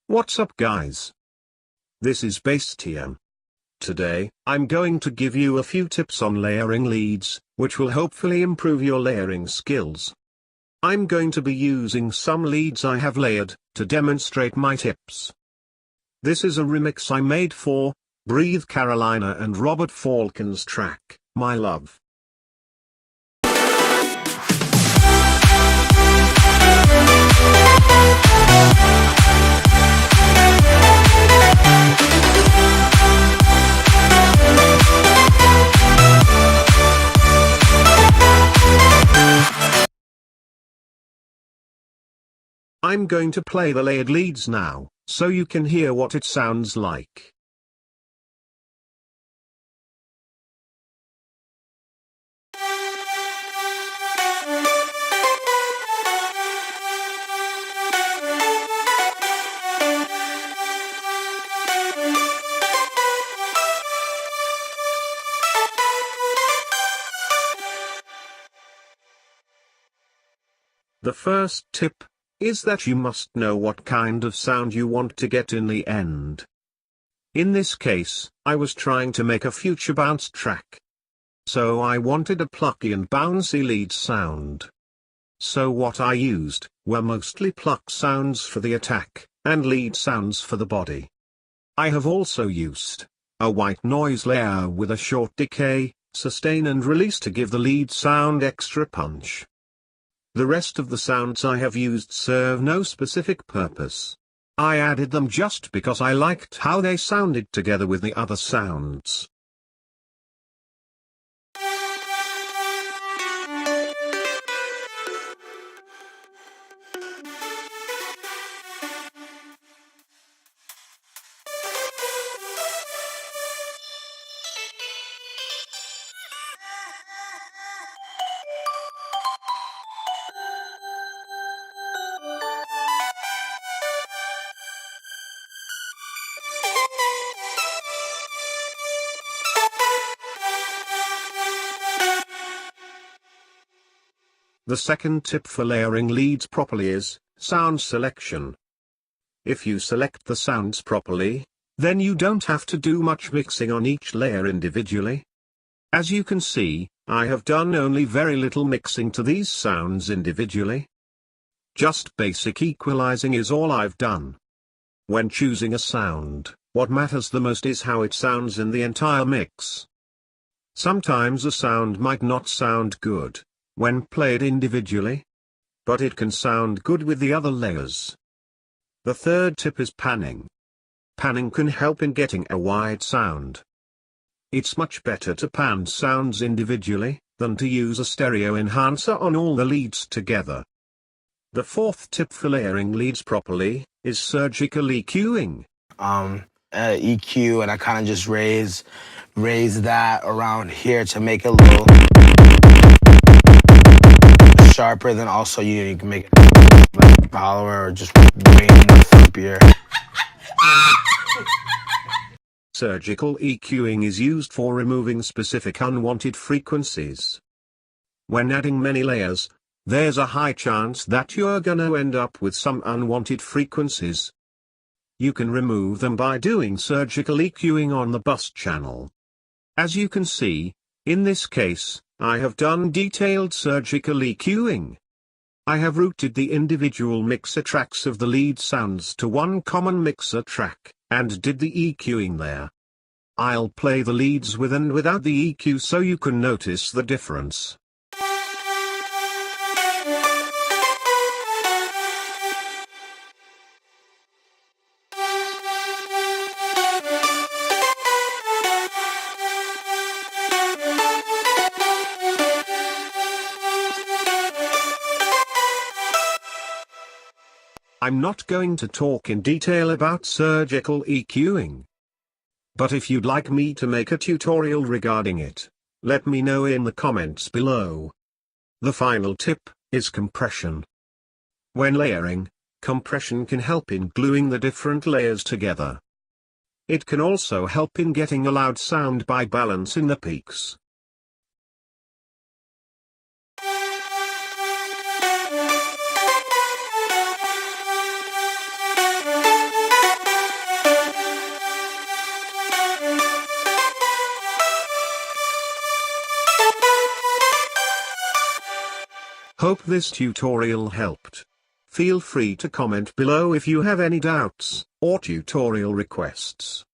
What's up guys? This is Bastian. Today, I'm going to give you a few tips on layering leads, which will hopefully improve your layering skills. I'm going to be using some leads I have layered, to demonstrate my tips. This is a remix I made for Breathe Carolina and Robert Falcon's track, My Love. I'm going to play the layered leads now, so you can hear what it sounds like. The first tip is that you must know what kind of sound you want to get in the end. In this case, I was trying to make a future bounce track. So I wanted a plucky and bouncy lead sound. So what I used were mostly pluck sounds for the attack, and lead sounds for the body. I have also used a white noise layer with a short decay, sustain and release to give the lead sound extra punch. The rest of the sounds I have used serve no specific purpose. I added them just because I liked how they sounded together with the other sounds. The second tip for layering leads properly is sound selection. If you select the sounds properly, then you don't have to do much mixing on each layer individually. As you can see, I have done only very little mixing to these sounds individually. Just basic equalizing is all I've done. When choosing a sound, what matters the most is how it sounds in the entire mix. Sometimes a sound might not sound good when played individually, but it can sound good with the other layers. The third tip is panning. Panning can help in getting a wide sound. It's much better to pan sounds individually than to use a stereo enhancer on all the leads together. The fourth tip for layering leads properly is surgical EQing. EQ, and I kind of just raise that around here to make it a little sharper. Then also you can make it like hollower or just way more thumpier. Surgical EQing is used for removing specific unwanted frequencies. When adding many layers, there's a high chance that you're gonna end up with some unwanted frequencies. You can remove them by doing surgical EQing on the bus channel. As you can see, in this case, I have done detailed surgical EQing. I have routed the individual mixer tracks of the lead sounds to one common mixer track, and did the EQing there. I'll play the leads with and without the EQ so you can notice the difference. I'm not going to talk in detail about surgical EQing. But if you'd like me to make a tutorial regarding it, let me know in the comments below. The final tip is compression. When layering, compression can help in gluing the different layers together. It can also help in getting a loud sound by balancing the peaks. Hope this tutorial helped. Feel free to comment below if you have any doubts or tutorial requests.